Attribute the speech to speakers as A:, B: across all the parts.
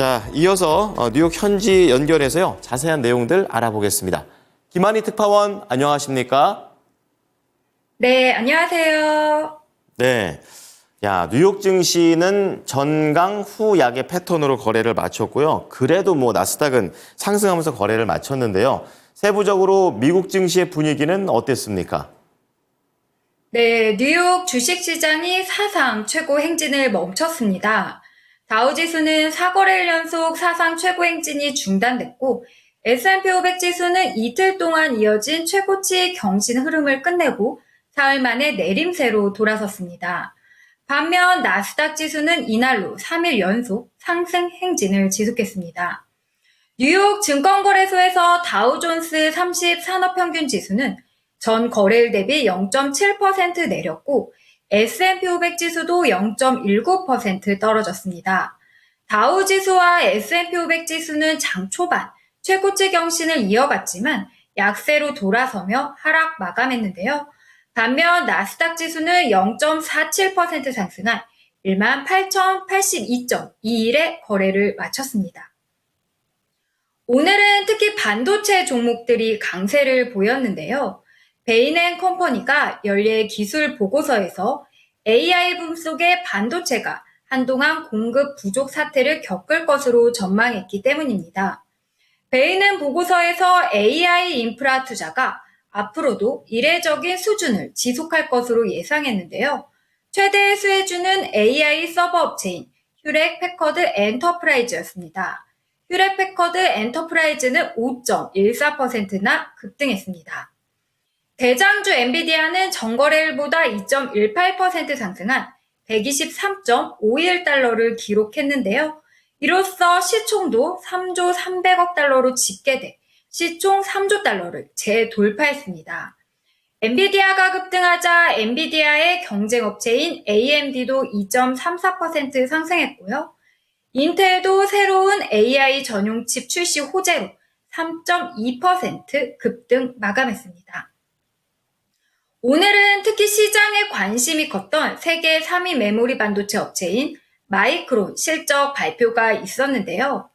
A: 자, 이어서 뉴욕 현지 연결해서요. 자세한 내용들 알아보겠습니다. 김한희 특파원, 안녕하십니까?
B: 네, 안녕하세요.
A: 네. 야, 뉴욕 증시는 전강 후 약의 패턴으로 거래를 마쳤고요. 그래도 나스닥은 상승하면서 거래를 마쳤는데요. 세부적으로 미국 증시의 분위기는 어땠습니까?
B: 네, 뉴욕 주식시장이 사상 최고 행진을 멈췄습니다. 다우지수는 4거래일 연속 사상 최고 행진이 중단됐고 S&P 500 지수는 이틀 동안 이어진 최고치 경신 흐름을 끝내고 사흘 만에 내림세로 돌아섰습니다. 반면 나스닥 지수는 이날로 3일 연속 상승 행진을 지속했습니다. 뉴욕 증권거래소에서 다우존스 30 산업평균 지수는 전 거래일 대비 0.7% 내렸고 S&P 500 지수도 0.19% 떨어졌습니다. 다우 지수와 S&P 500 지수는 장 초반 최고치 경신을 이어갔지만 약세로 돌아서며 하락 마감했는데요. 반면 나스닥 지수는 0.47% 상승한 18,082.21의 거래를 마쳤습니다. 오늘은 특히 반도체 종목들이 강세를 보였는데요. 베인앤컴퍼니가 연례 기술 보고서에서 AI 붐 속에 반도체가 한동안 공급 부족 사태를 겪을 것으로 전망했기 때문입니다. 베인은 보고서에서 AI 인프라 투자가 앞으로도 이례적인 수준을 지속할 것으로 예상했는데요. 최대 수혜주는 AI 서버 업체인 휴렛 패커드 엔터프라이즈였습니다. 휴렛 패커드 엔터프라이즈는 5.14%나 급등했습니다. 대장주 엔비디아는 전거래일보다 2.18% 상승한 123.51달러를 기록했는데요. 이로써 시총도 3조 300억 달러로 집계돼 시총 3조 달러를 재돌파했습니다. 엔비디아가 급등하자 엔비디아의 경쟁업체인 AMD도 2.34% 상승했고요. 인텔도 새로운 AI 전용 칩 출시 호재로 3.2% 급등 마감했습니다. 오늘은 특히 시장에 관심이 컸던 세계 3위 메모리 반도체 업체인 마이크론 실적 발표가 있었는데요.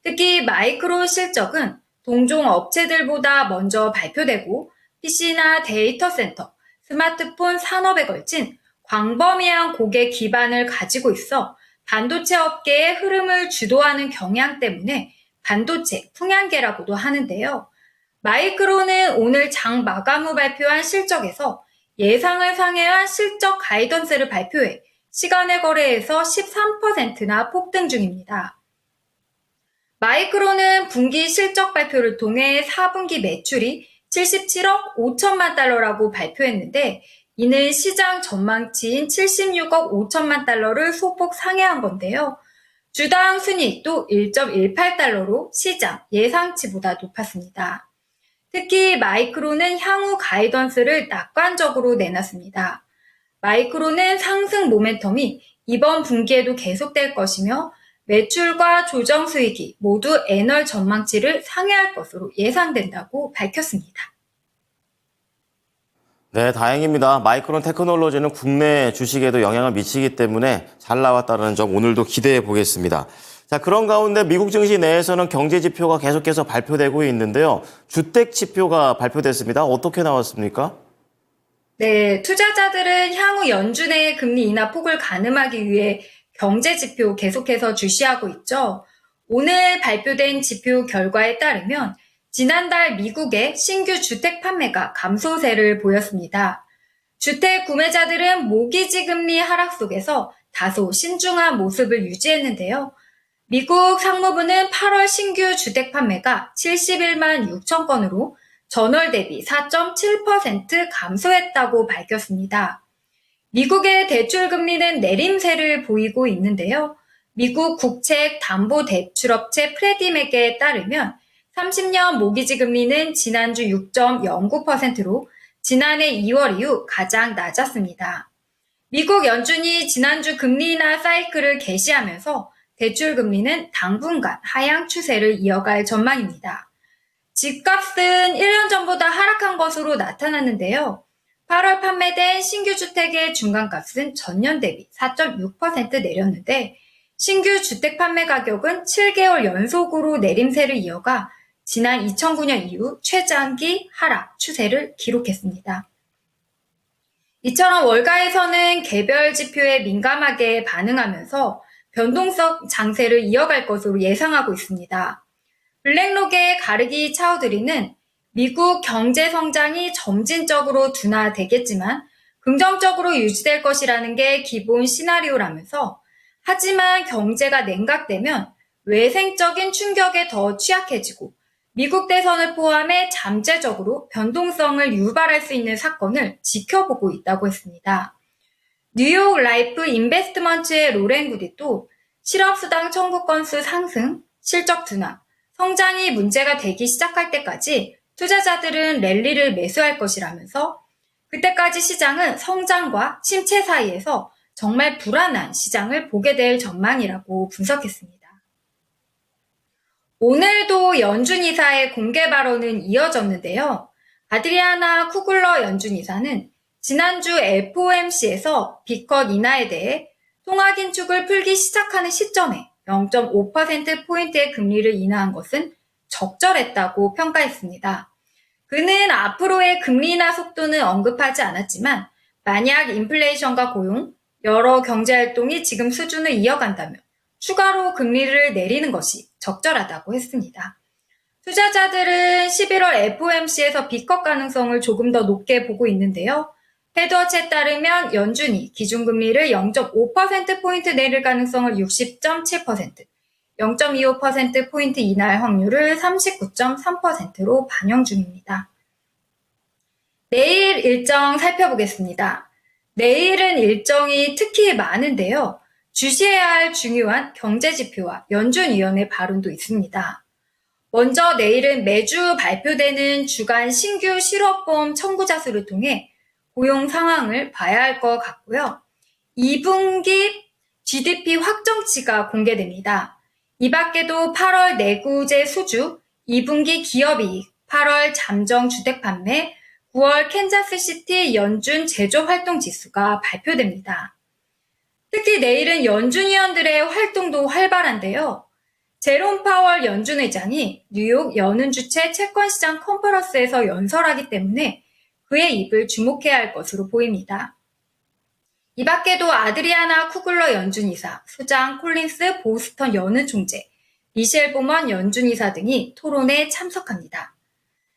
B: 특히 마이크론 실적은 동종 업체들보다 먼저 발표되고 PC나 데이터 센터, 스마트폰 산업에 걸친 광범위한 고객 기반을 가지고 있어 반도체 업계의 흐름을 주도하는 경향 때문에 반도체 풍향계라고도 하는데요. 마이크론은 오늘 장 마감 후 발표한 실적에서 예상을 상회한 실적 가이던스를 발표해 시간의 거래에서 13%나 폭등 중입니다. 마이크론은 분기 실적 발표를 통해 4분기 매출이 77억 5천만 달러라고 발표했는데 이는 시장 전망치인 76억 5천만 달러를 소폭 상회한 건데요. 주당 순이익도 1.18달러로 시장 예상치보다 높았습니다. 특히 마이크론은 향후 가이던스를 낙관적으로 내놨습니다. 마이크론은 상승 모멘텀이 이번 분기에도 계속될 것이며 매출과 조정 수익이 모두 애널 전망치를 상회할 것으로 예상된다고 밝혔습니다.
A: 네, 다행입니다. 마이크론 테크놀로지는 국내 주식에도 영향을 미치기 때문에 잘 나왔다는 점 오늘도 기대해 보겠습니다. 자, 그런 가운데 미국 증시 내에서는 경제 지표가 계속해서 발표되고 있는데요. 주택 지표가 발표됐습니다. 어떻게 나왔습니까?
B: 네, 투자자들은 향후 연준의 금리 인하 폭을 가늠하기 위해 경제 지표 계속해서 주시하고 있죠. 오늘 발표된 지표 결과에 따르면 지난달 미국의 신규 주택 판매가 감소세를 보였습니다. 주택 구매자들은 모기지 금리 하락 속에서 다소 신중한 모습을 유지했는데요. 미국 상무부는 8월 신규 주택 판매가 71만 6천 건으로 전월 대비 4.7% 감소했다고 밝혔습니다. 미국의 대출 금리는 내림세를 보이고 있는데요. 미국 국채 담보대출업체 프레디맥에 따르면 30년 모기지 금리는 지난주 6.09%로 지난해 2월 이후 가장 낮았습니다. 미국 연준이 지난주 금리 인하 사이클을 개시하면서 대출 금리는 당분간 하향 추세를 이어갈 전망입니다. 집값은 1년 전보다 하락한 것으로 나타났는데요. 8월 판매된 신규 주택의 중간값은 전년 대비 4.6% 내렸는데 신규 주택 판매 가격은 7개월 연속으로 내림세를 이어가 지난 2009년 이후 최장기 하락 추세를 기록했습니다. 이처럼 월가에서는 개별 지표에 민감하게 반응하면서 변동성 장세를 이어갈 것으로 예상하고 있습니다. 블랙록의 가르기 차우드리는 미국 경제 성장이 점진적으로 둔화되겠지만 긍정적으로 유지될 것이라는 게 기본 시나리오라면서 하지만 경제가 냉각되면 외생적인 충격에 더 취약해지고 미국 대선을 포함해 잠재적으로 변동성을 유발할 수 있는 사건을 지켜보고 있다고 했습니다. 뉴욕 라이프 인베스트먼트의 로렌 구디도 실업수당 청구 건수 상승, 실적 둔화, 성장이 문제가 되기 시작할 때까지 투자자들은 랠리를 매수할 것이라면서 그때까지 시장은 성장과 침체 사이에서 정말 불안한 시장을 보게 될 전망이라고 분석했습니다. 오늘도 연준 이사의 공개 발언은 이어졌는데요. 아드리아나 쿠글러 연준 이사는 지난주 FOMC에서 B컷 인하에 대해 통화 긴축을 풀기 시작하는 시점에 0.5%포인트의 금리를 인하한 것은 적절했다고 평가했습니다. 그는 앞으로의 금리 인하 속도는 언급하지 않았지만 만약 인플레이션과 고용, 여러 경제활동이 지금 수준을 이어간다면 추가로 금리를 내리는 것이 적절하다고 했습니다. 투자자들은 11월 FOMC에서 B컷 가능성을 조금 더 높게 보고 있는데요. 헤드워치에 따르면 연준이 기준금리를 0.5%포인트 내릴 가능성을 60.7%, 0.25%포인트 인하할 확률을 39.3%로 반영 중입니다. 내일 일정 살펴보겠습니다. 내일은 일정이 특히 많은데요. 주시해야 할 중요한 경제지표와 연준위원회 발언도 있습니다. 먼저 내일은 매주 발표되는 주간 신규 실업보험 청구자 수를 통해 고용 상황을 봐야 할 것 같고요. 2분기 GDP 확정치가 공개됩니다. 이 밖에도 8월 내구재 수주, 2분기 기업이익, 8월 잠정 주택 판매, 9월 캔자스시티 연준 제조활동 지수가 발표됩니다. 특히 내일은 연준위원들의 활동도 활발한데요. 제롬 파월 연준 의장이 뉴욕 연은 주최 채권시장 컨퍼런스에서 연설하기 때문에 그의 입을 주목해야 할 것으로 보입니다. 이 밖에도 아드리아나 쿠글러 연준이사, 수장 콜린스 보스턴 연은 총재, 미셸 보먼 연준이사 등이 토론에 참석합니다.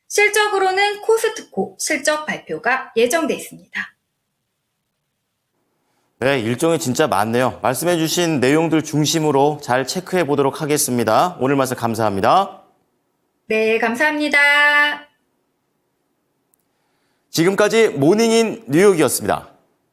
B: 실적으로는 코스트코 실적 발표가 예정돼 있습니다.
A: 네, 일정이 진짜 많네요. 말씀해 주신 내용들 중심으로 잘 체크해 보도록 하겠습니다. 오늘 말씀 감사합니다.
B: 네, 감사합니다.
A: 지금까지 모닝인 뉴욕이었습니다.